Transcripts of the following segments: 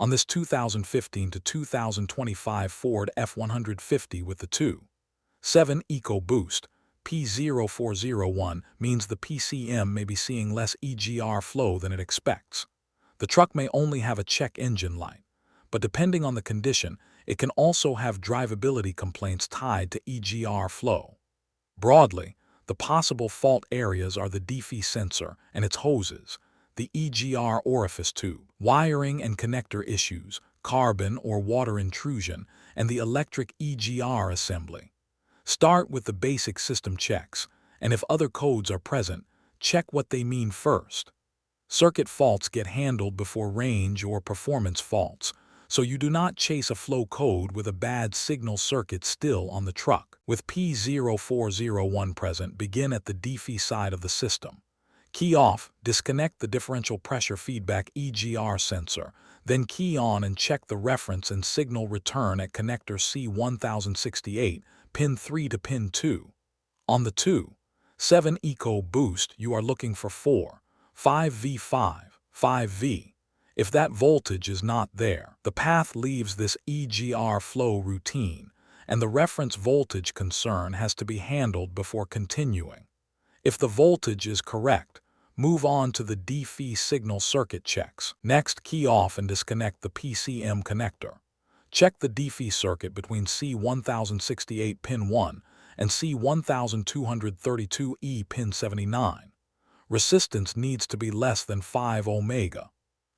On this 2015 to 2025 Ford F150 with the 2.7 EcoBoost, P0401 means the PCM may be seeing less EGR flow than it expects. The truck may only have a check engine light, but depending on the condition, it can also have drivability complaints tied to EGR flow. Broadly, the possible fault areas are the DPFE sensor and its hoses, the EGR orifice tube, wiring and connector issues, carbon or water intrusion, and the electric EGR assembly. Start with the basic system checks, and if other codes are present, check what they mean first. Circuit faults get handled before range or performance faults, so you do not chase a flow code with a bad signal circuit still on the truck. With P0401 present, begin at the DPFE side of the system. Key off, disconnect the differential pressure feedback EGR sensor, then key on and check the reference and signal return at connector C1068, pin 3 to pin 2. On the 2.7 EcoBoost, you are looking for 4.5V5, 5V. If that voltage is not there, the path leaves this EGR flow routine, and the reference voltage concern has to be handled before continuing. If the voltage is correct, move on to the DPFE signal circuit checks. Next, key off and disconnect the PCM connector. Check the DPFE circuit between C1068 pin 1 and C1232E pin 79. Resistance needs to be less than 5 ohms.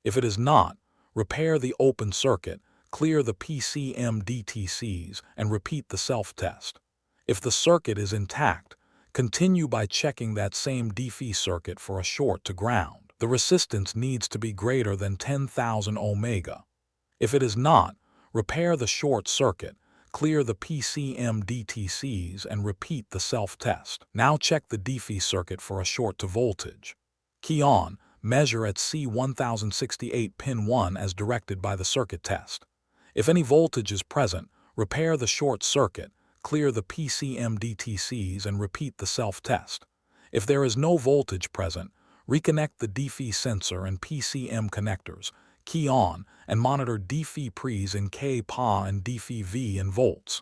If it is not, repair the open circuit, clear the PCM DTCs, and repeat the self-test. If the circuit is intact, continue by checking that same DPFE circuit for a short to ground. The resistance needs to be greater than 10,000 ohms. If it is not, repair the short circuit, clear the PCM DTCs, and repeat the self-test. Now check the DPFE circuit for a short to voltage. Key on, measure at C1068 pin 1 as directed by the circuit test. If any voltage is present, repair the short circuit, clear the PCM DTCs, and repeat the self-test. If there is no voltage present, reconnect the DPFE sensor and PCM connectors, key on, and monitor DPFE pre's in kPa and DPFE in volts.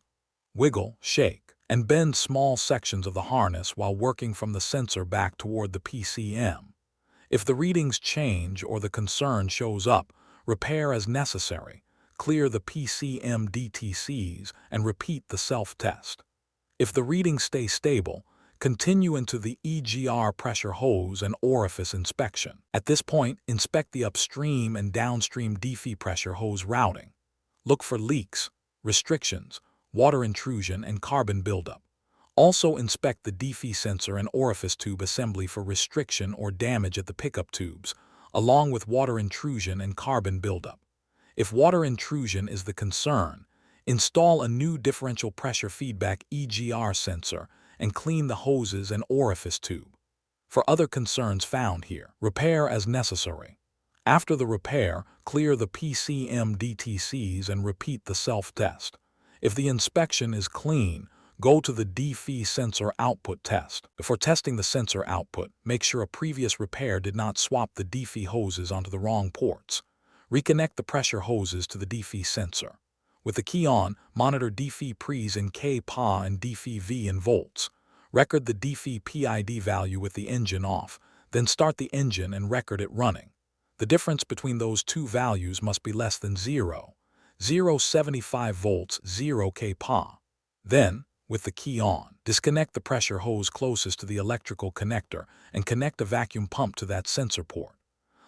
Wiggle, shake, and bend small sections of the harness while working from the sensor back toward the PCM. If the readings change or the concern shows up, repair as necessary, clear the PCM DTCs, and repeat the self-test. If the readings stay stable, continue into the EGR pressure hose and orifice inspection. At this point, inspect the upstream and downstream DPFE pressure hose routing. Look for leaks, restrictions, water intrusion, and carbon buildup. Also inspect the DPFE sensor and orifice tube assembly for restriction or damage at the pickup tubes, along with water intrusion and carbon buildup. If water intrusion is the concern, install a new differential pressure feedback EGR sensor and clean the hoses and orifice tube. For other concerns found here, repair as necessary. After the repair, clear the PCM DTCs and repeat the self-test. If the inspection is clean, go to the DPFE sensor output test. Before testing the sensor output, make sure a previous repair did not swap the DPFE hoses onto the wrong ports. Reconnect the pressure hoses to the DPFE sensor. With the key on, monitor DPFE pre's in kPa and DPFE in volts. Record the DPFE PID value with the engine off, then start the engine and record it running. The difference between those two values must be less than 0.75 volts, 0 kPa. Then, with the key on, disconnect the pressure hose closest to the electrical connector and connect a vacuum pump to that sensor port.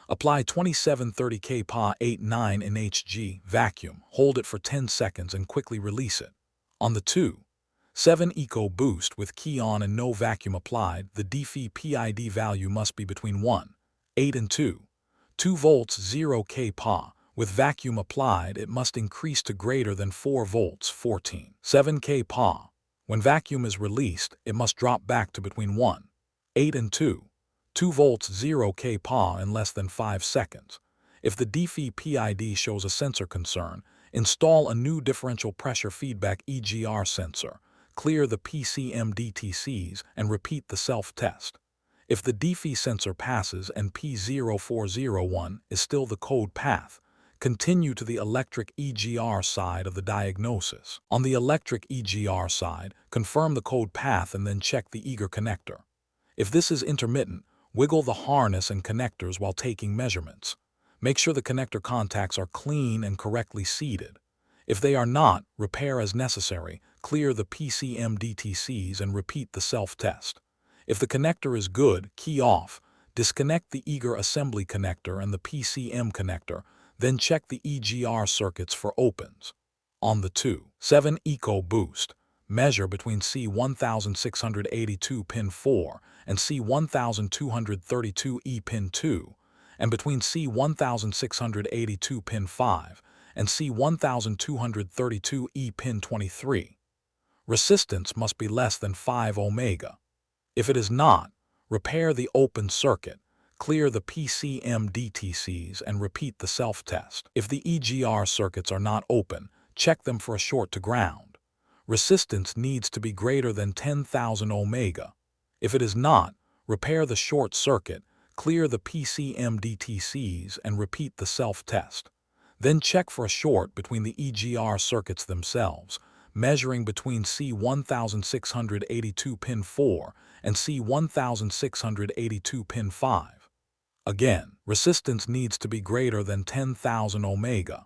Apply 2730 kPa 89 in Hg vacuum, hold it for 10 seconds and quickly release it. On the 2.7 EcoBoost with key on and no vacuum applied, the DPFE PID value must be between 1.8 and 2 volts 0 kPa. With vacuum applied, it must increase to greater than 4 volts 14.7 kPa. When vacuum is released, it must drop back to between 1.8 and 2 volts 0 kPa in less than 5 seconds. If the DPFE PID shows a sensor concern, install a new differential pressure feedback EGR sensor, clear the PCM DTCs, and repeat the self-test. If the DPFE sensor passes and P0401 is still the code path, continue to the electric EGR side of the diagnosis. On the electric EGR side, confirm the code path and then check the EGR connector. If this is intermittent, wiggle the harness and connectors while taking measurements. Make sure the connector contacts are clean and correctly seated. If they are not, repair as necessary, clear the PCM DTCs and repeat the self-test. If the connector is good, key off, disconnect the EGR assembly connector and the PCM connector, then check the EGR circuits for opens. On the 2.7 EcoBoost, measure between C1682 pin 4 and C1232E pin 2, and between C1682 pin 5 and C1232E pin 23. Resistance must be less than 5 ohms. If it is not, repair the open circuit, clear the PCM DTCs and repeat the self-test. If the EGR circuits are not open, check them for a short to ground. Resistance needs to be greater than 10,000 ohms. If it is not, repair the short circuit, clear the PCM DTCs and repeat the self-test. Then check for a short between the EGR circuits themselves, measuring between C1682 pin 4 and C1682 pin 5. Again, resistance needs to be greater than 10,000 ohms.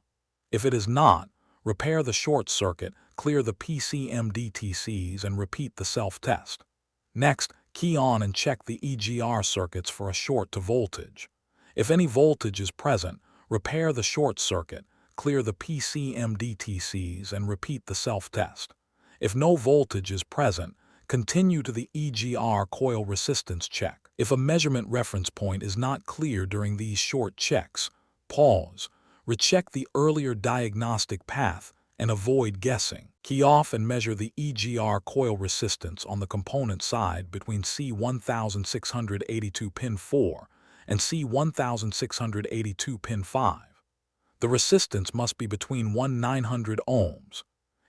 If it is not, repair the short circuit, clear the PCM DTCs and repeat the self-test. Next, key on and check the EGR circuits for a short to voltage. If any voltage is present, repair the short circuit, clear the PCM DTCs and repeat the self-test. If no voltage is present, continue to the EGR coil resistance check. If a measurement reference point is not clear during these short checks, pause, recheck the earlier diagnostic path, and avoid guessing. Key off and measure the EGR coil resistance on the component side between C1682 pin 4 and C1682 pin 5. The resistance must be between 1,900 ohms.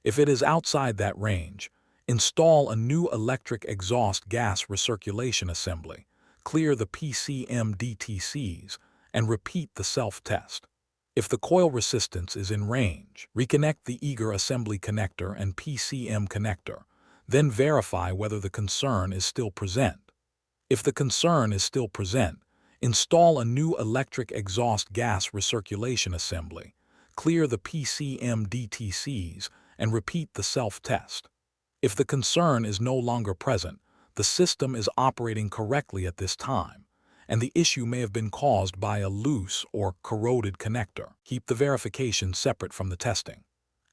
If it is outside that range, install a new electric exhaust gas recirculation assembly, clear the PCM DTCs, and repeat the self-test. If the coil resistance is in range, reconnect the EGR assembly connector and PCM connector, then verify whether the concern is still present. If the concern is still present, install a new electric exhaust gas recirculation assembly, clear the PCM DTCs, and repeat the self-test. If the concern is no longer present, the system is operating correctly at this time, and the issue may have been caused by a loose or corroded connector. Keep the verification separate from the testing.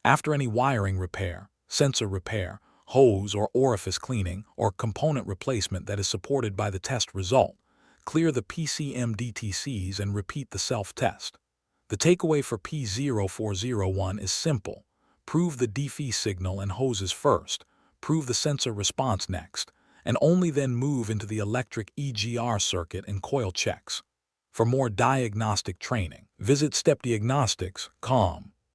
After any wiring repair, sensor repair, hose or orifice cleaning, or component replacement that is supported by the test result, clear the PCM DTCs and repeat the self-test. The takeaway for P0401 is simple. Prove the DPFE signal and hoses first, prove the sensor response next, and only then move into the electric EGR circuit and coil checks. For more diagnostic training, visit stepdiagnostics.com.